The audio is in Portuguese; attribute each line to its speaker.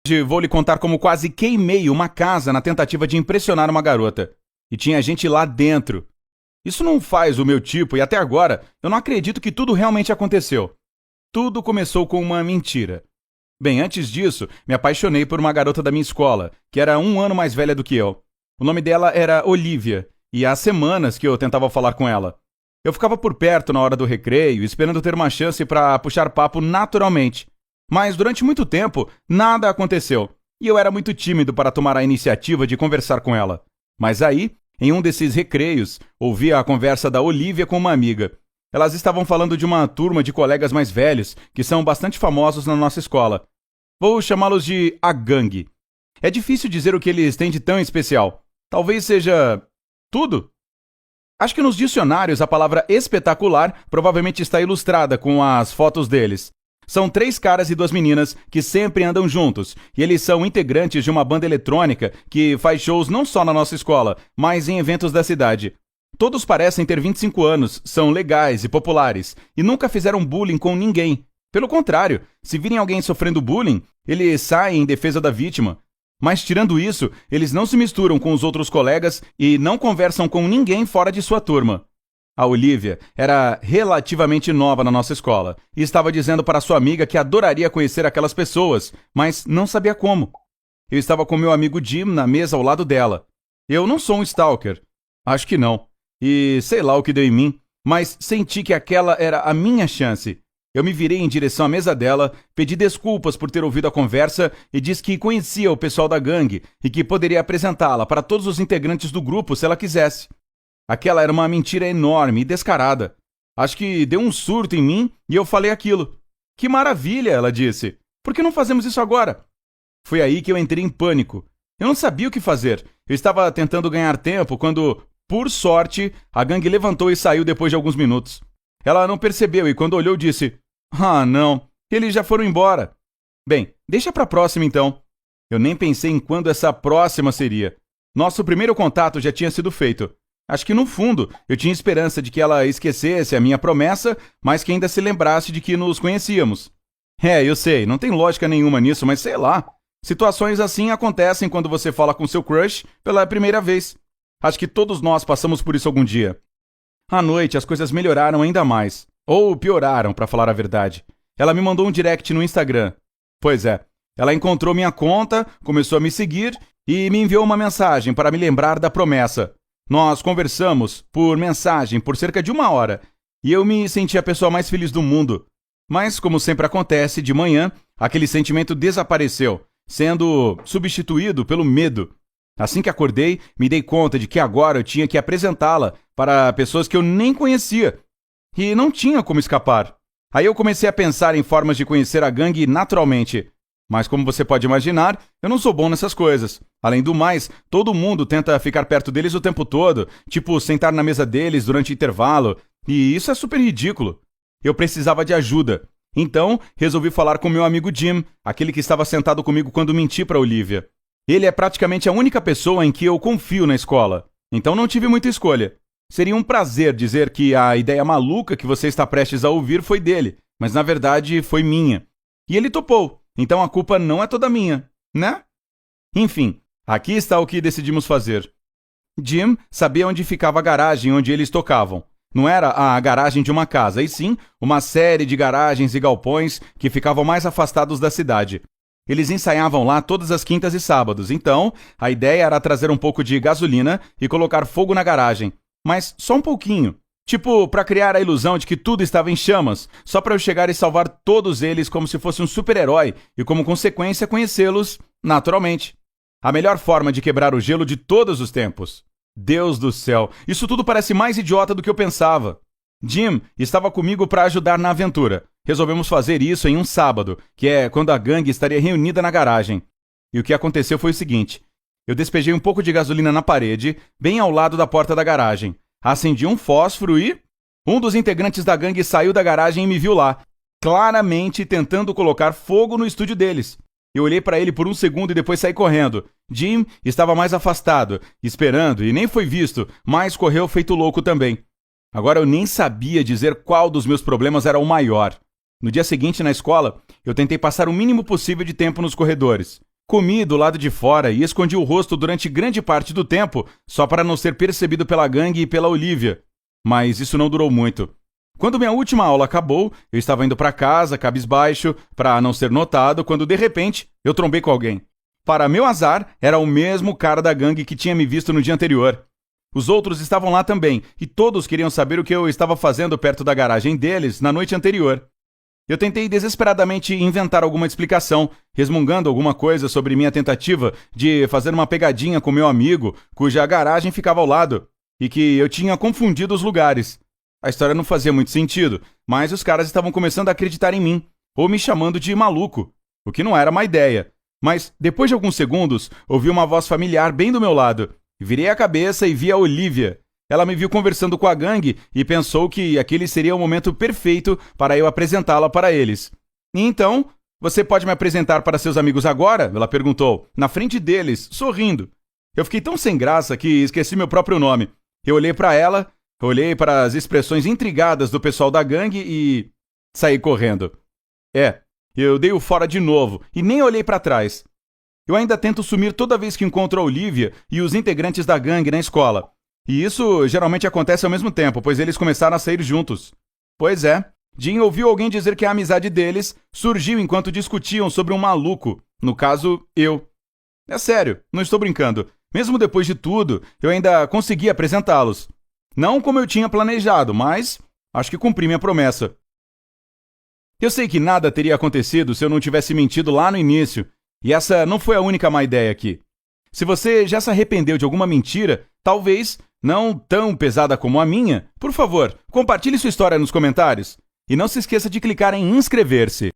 Speaker 1: Hoje vou lhe contar como quase queimei uma casa na tentativa de impressionar uma garota. E tinha gente lá dentro. Isso não faz o meu tipo e até agora eu não acredito que tudo realmente aconteceu. Tudo começou com uma mentira. Bem, antes disso, me apaixonei por uma garota da minha escola, que era 1 ano mais velha do que eu. O nome dela era Olivia, e há semanas que eu tentava falar com ela. Eu ficava por perto na hora do recreio, esperando ter uma chance para puxar papo naturalmente. Mas durante muito tempo, nada aconteceu, e eu era muito tímido para tomar a iniciativa de conversar com ela. Mas aí, em um desses recreios, ouvi a conversa da Olivia com uma amiga. Elas estavam falando de uma turma de colegas mais velhos, que são bastante famosos na nossa escola. Vou chamá-los de a gangue. É difícil dizer o que eles têm de tão especial. Talvez seja tudo. Acho que nos dicionários a palavra espetacular provavelmente está ilustrada com as fotos deles. São 3 caras e 2 meninas que sempre andam juntos, e eles são integrantes de uma banda eletrônica que faz shows não só na nossa escola, mas em eventos da cidade. Todos parecem ter 25 anos, são legais e populares, e nunca fizeram bullying com ninguém. Pelo contrário, se virem alguém sofrendo bullying, eles saem em defesa da vítima. Mas tirando isso, eles não se misturam com os outros colegas e não conversam com ninguém fora de sua turma. A Olivia era relativamente nova na nossa escola e estava dizendo para sua amiga que adoraria conhecer aquelas pessoas, mas não sabia como. Eu estava com meu amigo Jim na mesa ao lado dela. Eu não sou um stalker. Acho que não. E sei lá o que deu em mim, mas senti que aquela era a minha chance. Eu me virei em direção à mesa dela, pedi desculpas por ter ouvido a conversa e disse que conhecia o pessoal da gangue e que poderia apresentá-la para todos os integrantes do grupo se ela quisesse. Aquela era uma mentira enorme e descarada. Acho que deu um surto em mim e eu falei aquilo. Que maravilha, ela disse. Por que não fazemos isso agora? Foi aí que eu entrei em pânico. Eu não sabia o que fazer. Eu estava tentando ganhar tempo quando, por sorte, a gangue levantou e saiu depois de alguns minutos. Ela não percebeu e quando olhou disse: "Ah, não, eles já foram embora." Bem, deixa pra próxima então. Eu nem pensei em quando essa próxima seria. Nosso primeiro contato já tinha sido feito. Acho que no fundo eu tinha esperança de que ela esquecesse a minha promessa, mas que ainda se lembrasse de que nos conhecíamos. Eu sei, não tem lógica nenhuma nisso, mas sei lá. Situações assim acontecem quando você fala com seu crush pela primeira vez. Acho que todos nós passamos por isso algum dia. À noite as coisas melhoraram ainda mais. Ou pioraram, pra falar a verdade. Ela me mandou um direct no Instagram. Pois é, ela encontrou minha conta, começou a me seguir e me enviou uma mensagem para me lembrar da promessa. Nós conversamos por mensagem por cerca de 1 hora e eu me senti a pessoa mais feliz do mundo. Mas, como sempre acontece, de manhã, aquele sentimento desapareceu, sendo substituído pelo medo. Assim que acordei, me dei conta de que agora eu tinha que apresentá-la para pessoas que eu nem conhecia. E não tinha como escapar. Aí eu comecei a pensar em formas de conhecer a gangue naturalmente. Mas como você pode imaginar, eu não sou bom nessas coisas. Além do mais, todo mundo tenta ficar perto deles o tempo todo, tipo sentar na mesa deles durante o intervalo, e isso é super ridículo. Eu precisava de ajuda. Então, resolvi falar com meu amigo Jim, aquele que estava sentado comigo quando menti para Olivia. Ele é praticamente a única pessoa em que eu confio na escola. Então não tive muita escolha. Seria um prazer dizer que a ideia maluca que você está prestes a ouvir foi dele, mas na verdade foi minha. E ele topou, então a culpa não é toda minha, né? Enfim, aqui está o que decidimos fazer. Jim sabia onde ficava a garagem onde eles tocavam. Não era a garagem de uma casa, e sim uma série de garagens e galpões que ficavam mais afastados da cidade. Eles ensaiavam lá todas as quintas e sábados, então a ideia era trazer um pouco de gasolina e colocar fogo na garagem. Mas só um pouquinho. Tipo, para criar a ilusão de que tudo estava em chamas, só para eu chegar e salvar todos eles como se fosse um super-herói e como consequência conhecê-los naturalmente. A melhor forma de quebrar o gelo de todos os tempos. Deus do céu, isso tudo parece mais idiota do que eu pensava. Jim estava comigo para ajudar na aventura. Resolvemos fazer isso em um sábado, que é quando a gangue estaria reunida na garagem. E o que aconteceu foi o seguinte. Eu despejei um pouco de gasolina na parede, bem ao lado da porta da garagem. Acendi um fósforo e... um dos integrantes da gangue saiu da garagem e me viu lá, claramente tentando colocar fogo no estúdio deles. Eu olhei para ele por um segundo e depois saí correndo. Jim estava mais afastado, esperando, e nem foi visto, mas correu feito louco também. Agora eu nem sabia dizer qual dos meus problemas era o maior. No dia seguinte, na escola, eu tentei passar o mínimo possível de tempo nos corredores. Comi do lado de fora e escondi o rosto durante grande parte do tempo, só para não ser percebido pela gangue e pela Olivia. Mas isso não durou muito. Quando minha última aula acabou, eu estava indo para casa, cabisbaixo, para não ser notado, quando de repente eu trombei com alguém. Para meu azar, era o mesmo cara da gangue que tinha me visto no dia anterior. Os outros estavam lá também, e todos queriam saber o que eu estava fazendo perto da garagem deles na noite anterior. Eu tentei desesperadamente inventar alguma explicação, resmungando alguma coisa sobre minha tentativa de fazer uma pegadinha com meu amigo, cuja garagem ficava ao lado, e que eu tinha confundido os lugares. A história não fazia muito sentido, mas os caras estavam começando a acreditar em mim, ou me chamando de maluco, o que não era má ideia. Mas, depois de alguns segundos, ouvi uma voz familiar bem do meu lado. Virei a cabeça e vi a Olivia. Ela me viu conversando com a gangue e pensou que aquele seria o momento perfeito para eu apresentá-la para eles. E então, você pode me apresentar para seus amigos agora? Ela perguntou, na frente deles, sorrindo. Eu fiquei tão sem graça que esqueci meu próprio nome. Eu olhei para ela, olhei para as expressões intrigadas do pessoal da gangue e saí correndo. Eu dei o fora de novo e nem olhei para trás. Eu ainda tento sumir toda vez que encontro a Olivia e os integrantes da gangue na escola. E isso geralmente acontece ao mesmo tempo, pois eles começaram a sair juntos. Pois é, Jim ouviu alguém dizer que a amizade deles surgiu enquanto discutiam sobre um maluco, no caso, eu. É sério, não estou brincando. Mesmo depois de tudo, eu ainda consegui apresentá-los. Não como eu tinha planejado, mas acho que cumpri minha promessa. Eu sei que nada teria acontecido se eu não tivesse mentido lá no início, e essa não foi a única má ideia aqui. Se você já se arrependeu de alguma mentira, talvez não tão pesada como a minha, por favor, compartilhe sua história nos comentários. E não se esqueça de clicar em inscrever-se.